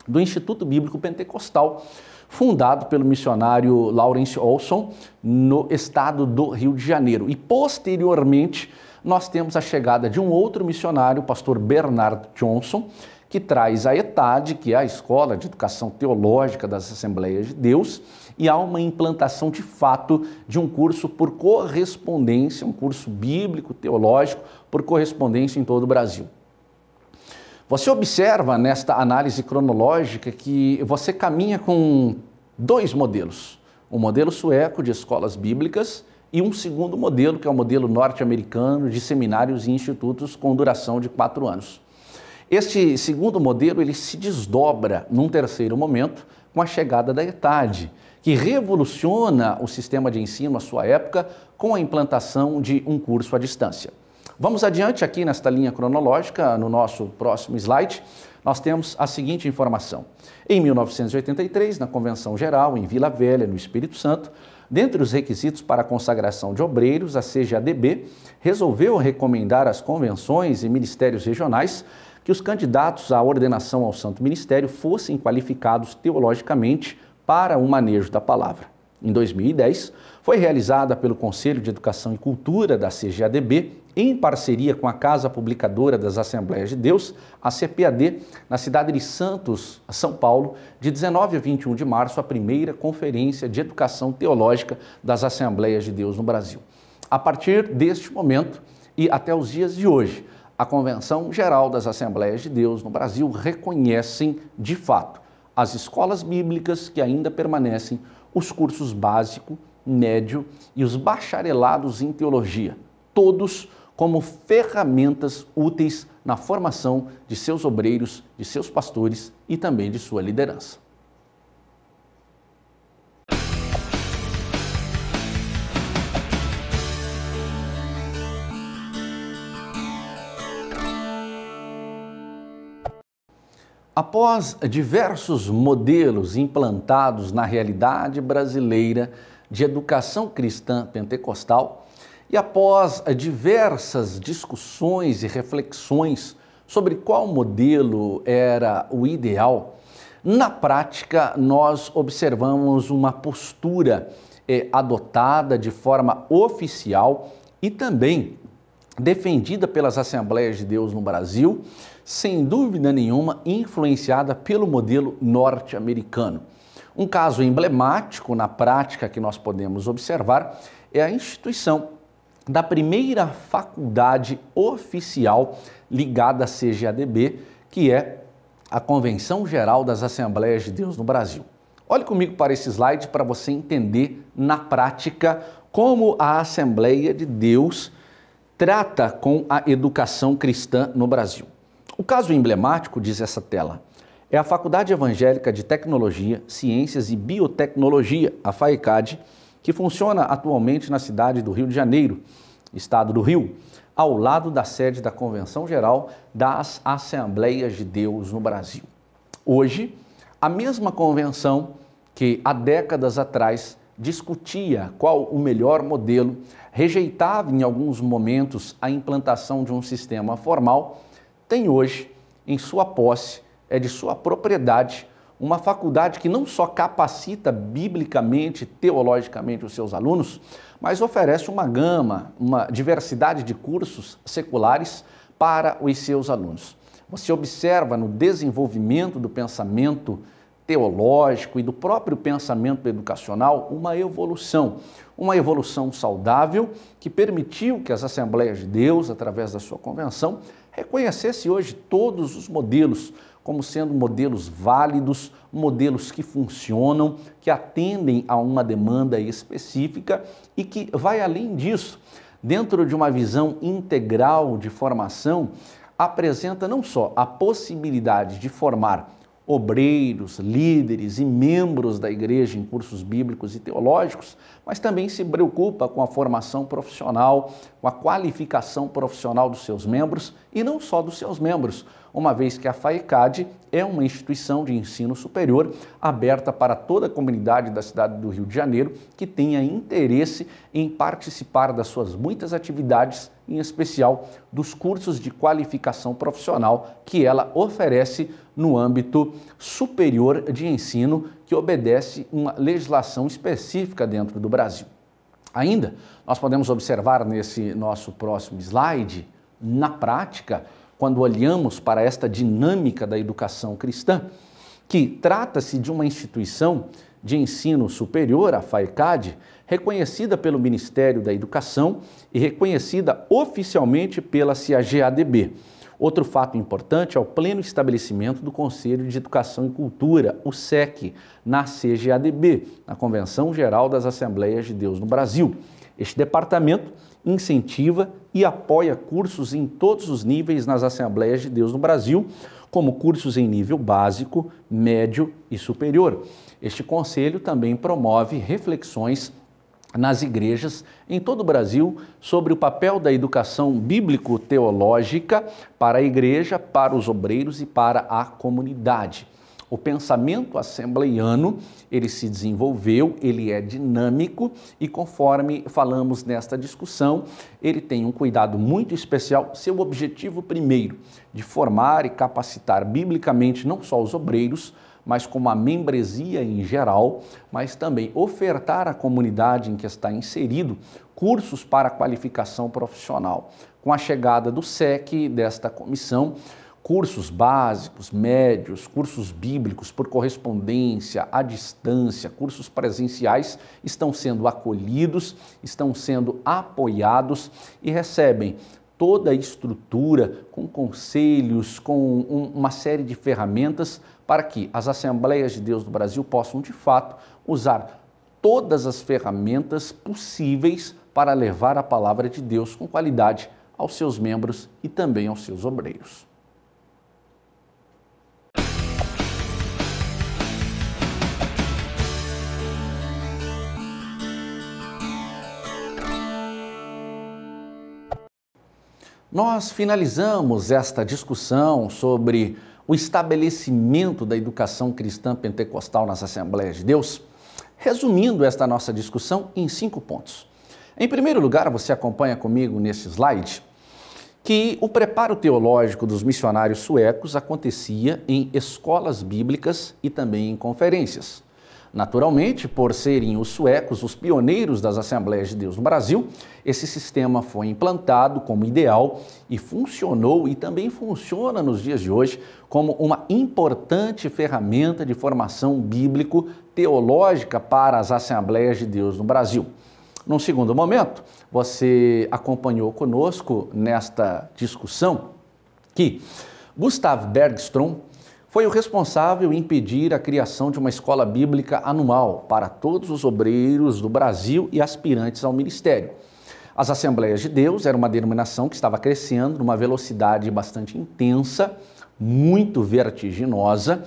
do Instituto Bíblico Pentecostal, fundado pelo missionário Lawrence Olson no estado do Rio de Janeiro. E posteriormente nós temos a chegada de um outro missionário, o pastor Bernard Johnson, que traz a ETAD, que é a Escola de Educação Teológica das Assembleias de Deus, e há uma implantação de fato de um curso por correspondência, um curso bíblico, teológico, por correspondência em todo o Brasil. Você observa nesta análise cronológica que você caminha com dois modelos, um modelo sueco de escolas bíblicas e um segundo modelo, que é o modelo norte-americano de seminários e institutos com duração de 4 anos. Este segundo modelo ele se desdobra num terceiro momento com a chegada da ETAD, que revoluciona o sistema de ensino à sua época com a implantação de um curso à distância. Vamos adiante aqui nesta linha cronológica, no nosso próximo slide, nós temos a seguinte informação. Em 1983, na Convenção Geral, em Vila Velha, no Espírito Santo, dentre os requisitos para a consagração de obreiros, a CGADB resolveu recomendar às convenções e ministérios regionais que os candidatos à ordenação ao Santo Ministério fossem qualificados teologicamente para o manejo da palavra. Em 2010, foi realizada pelo Conselho de Educação e Cultura da CGADB em parceria com a Casa Publicadora das Assembleias de Deus, a CPAD, na cidade de Santos, São Paulo, de 19 a 21 de março, a primeira Conferência de Educação Teológica das Assembleias de Deus no Brasil. A partir deste momento e até os dias de hoje, a Convenção Geral das Assembleias de Deus no Brasil reconhecem, de fato, as escolas bíblicas que ainda permanecem, os cursos básico, médio e os bacharelados em teologia, todos como ferramentas úteis na formação de seus obreiros, de seus pastores e também de sua liderança. Após diversos modelos implantados na realidade brasileira de educação cristã pentecostal e após diversas discussões e reflexões sobre qual modelo era o ideal, na prática nós observamos uma postura adotada de forma oficial e também defendida pelas Assembleias de Deus no Brasil, sem dúvida nenhuma influenciada pelo modelo norte-americano. Um caso emblemático na prática que nós podemos observar é a instituição da primeira faculdade oficial ligada à CGADB, que é a Convenção Geral das Assembleias de Deus no Brasil. Olhe comigo para esse slide para você entender na prática como a Assembleia de Deus trata com a educação cristã no Brasil. O caso emblemático, diz essa tela, é a Faculdade Evangélica de Tecnologia, Ciências e Biotecnologia, a FAECAD, que funciona atualmente na cidade do Rio de Janeiro, estado do Rio, ao lado da sede da Convenção Geral das Assembleias de Deus no Brasil. Hoje, a mesma convenção que há décadas atrás discutia qual o melhor modelo, rejeitava em alguns momentos a implantação de um sistema formal, tem hoje, em sua posse, de sua propriedade, uma faculdade que não só capacita biblicamente, teologicamente os seus alunos, mas oferece uma gama, uma diversidade de cursos seculares para os seus alunos. Você observa no desenvolvimento do pensamento teológico e do próprio pensamento educacional uma evolução saudável que permitiu que as Assembleias de Deus, através da sua convenção, reconhecesse hoje todos os modelos como sendo modelos válidos, modelos que funcionam, que atendem a uma demanda específica e que vai além disso, dentro de uma visão integral de formação, apresenta não só a possibilidade de formar obreiros, líderes e membros da igreja em cursos bíblicos e teológicos, mas também se preocupa com a formação profissional, com a qualificação profissional dos seus membros e não só dos seus membros, uma vez que a FAECAD é uma instituição de ensino superior aberta para toda a comunidade da cidade do Rio de Janeiro que tenha interesse em participar das suas muitas atividades, em especial dos cursos de qualificação profissional que ela oferece no âmbito superior de ensino que obedece uma legislação específica dentro do Brasil. Ainda, nós podemos observar nesse nosso próximo slide, na prática, quando olhamos para esta dinâmica da educação cristã, que trata-se de uma instituição de ensino superior, a FAECAD, reconhecida pelo Ministério da Educação e reconhecida oficialmente pela CGADB. Outro fato importante é o pleno estabelecimento do Conselho de Educação e Cultura, o SEC, na CGADB, na Convenção Geral das Assembleias de Deus no Brasil. Este departamento incentiva e apoia cursos em todos os níveis nas Assembleias de Deus no Brasil, como cursos em nível básico, médio e superior. Este conselho também promove reflexões nas igrejas em todo o Brasil sobre o papel da educação bíblico-teológica para a igreja, para os obreiros e para a comunidade. O pensamento assembleiano, ele se desenvolveu, ele é dinâmico e conforme falamos nesta discussão, ele tem um cuidado muito especial, seu objetivo primeiro, de formar e capacitar biblicamente não só os obreiros, mas como a membresia em geral, mas também ofertar à comunidade em que está inserido cursos para qualificação profissional. Com a chegada do SEC, desta comissão, cursos básicos, médios, cursos bíblicos por correspondência, à distância, cursos presenciais estão sendo acolhidos, estão sendo apoiados e recebem toda a estrutura com conselhos, com uma série de ferramentas para que as Assembleias de Deus do Brasil possam, de fato, usar todas as ferramentas possíveis para levar a palavra de Deus com qualidade aos seus membros e também aos seus obreiros. Nós finalizamos esta discussão sobre o estabelecimento da educação cristã pentecostal nas Assembleias de Deus, resumindo esta nossa discussão em 5 pontos. Em primeiro lugar, você acompanha comigo nesse slide que o preparo teológico dos missionários suecos acontecia em escolas bíblicas e também em conferências. Naturalmente, por serem os suecos os pioneiros das Assembleias de Deus no Brasil, esse sistema foi implantado como ideal e funcionou e também funciona nos dias de hoje como uma importante ferramenta de formação bíblico-teológica para as Assembleias de Deus no Brasil. Num segundo momento, você acompanhou conosco nesta discussão que Gustav Bergström foi o responsável em impedir a criação de uma escola bíblica anual para todos os obreiros do Brasil e aspirantes ao ministério. As Assembleias de Deus era uma denominação que estava crescendo numa velocidade bastante intensa, muito vertiginosa,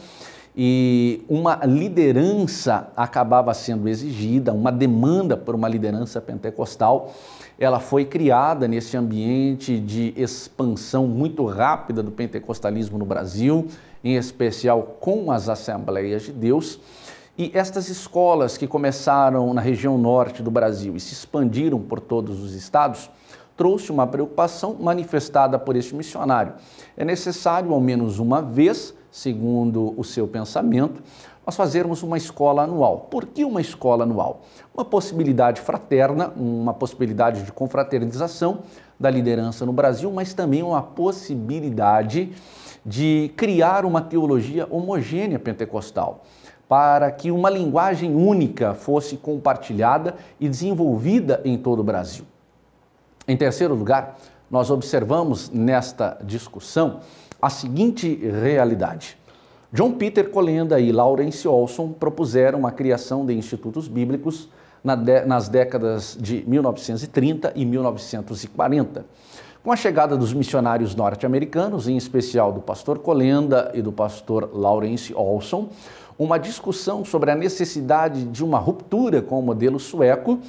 e uma liderança acabava sendo exigida, uma demanda por uma liderança pentecostal. Ela foi criada nesse ambiente de expansão muito rápida do pentecostalismo no Brasil, em especial com as Assembleias de Deus. E estas escolas que começaram na região norte do Brasil e se expandiram por todos os estados, trouxe uma preocupação manifestada por este missionário. É necessário, ao menos uma vez, segundo o seu pensamento, nós fazermos uma escola anual. Por que uma escola anual? Uma possibilidade fraterna, uma possibilidade de confraternização da liderança no Brasil, mas também uma possibilidade de criar uma teologia homogênea pentecostal, para que uma linguagem única fosse compartilhada e desenvolvida em todo o Brasil. Em terceiro lugar, nós observamos nesta discussão a seguinte realidade. John Peter Colenda e Lawrence Olson propuseram a criação de institutos bíblicos nas décadas de 1930 e 1940. Com a chegada dos missionários norte-americanos, em especial do pastor Colenda e do pastor Lawrence Olson, uma discussão sobre a necessidade de uma ruptura com o modelo sueco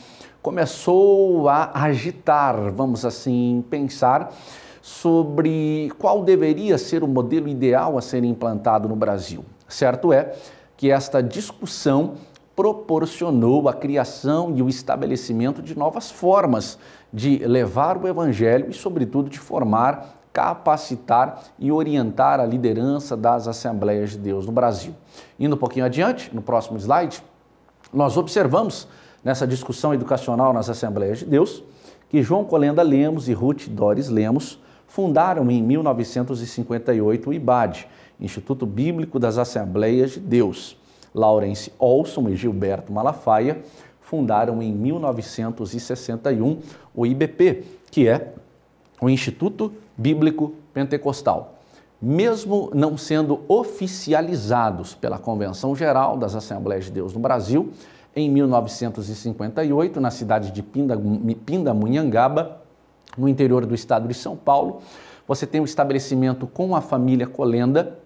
começou a agitar, vamos assim pensar, sobre qual deveria ser o modelo ideal a ser implantado no Brasil. Certo é que esta discussão proporcionou a criação e o estabelecimento de novas formas de levar o evangelho e, sobretudo, de formar, capacitar e orientar a liderança das Assembleias de Deus no Brasil. Indo um pouquinho adiante, no próximo slide, nós observamos nessa discussão educacional nas Assembleias de Deus que João Colenda Lemos e Ruth Doris Lemos fundaram em 1958 o IBAD, Instituto Bíblico das Assembleias de Deus. Lawrence Olson e Gilberto Malafaia fundaram em 1961 o IBP, que é o Instituto Bíblico Pentecostal. Mesmo não sendo oficializados pela Convenção Geral das Assembleias de Deus no Brasil, em 1958, na cidade de Pindamonhangaba, no interior do estado de São Paulo, você tem o estabelecimento com a família Colenda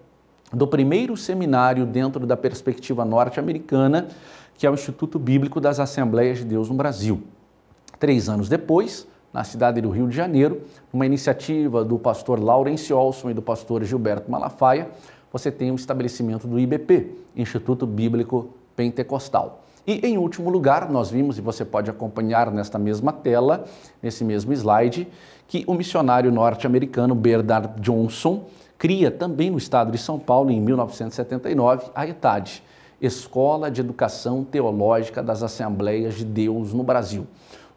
do primeiro seminário dentro da perspectiva norte-americana, que é o Instituto Bíblico das Assembleias de Deus no Brasil. 3 anos depois, na cidade do Rio de Janeiro, uma iniciativa do pastor Lawrence Olson e do pastor Gilberto Malafaia, você tem o estabelecimento do IBP, Instituto Bíblico Pentecostal. E, em último lugar, nós vimos, e você pode acompanhar nesta mesma tela, nesse mesmo slide, que o missionário norte-americano Bernard Johnson cria também no estado de São Paulo, em 1979, a ETAD, Escola de Educação Teológica das Assembleias de Deus no Brasil.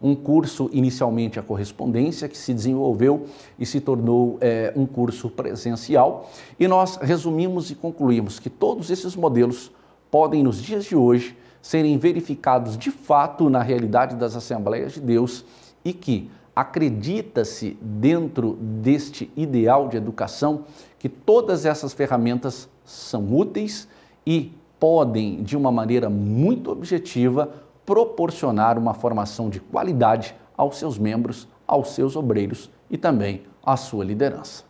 Um curso inicialmente à correspondência que se desenvolveu e se tornou um curso presencial. E nós resumimos e concluímos que todos esses modelos podem, nos dias de hoje, serem verificados de fato na realidade das Assembleias de Deus e que acredita-se dentro deste ideal de educação que todas essas ferramentas são úteis e podem, de uma maneira muito objetiva, proporcionar uma formação de qualidade aos seus membros, aos seus obreiros e também à sua liderança.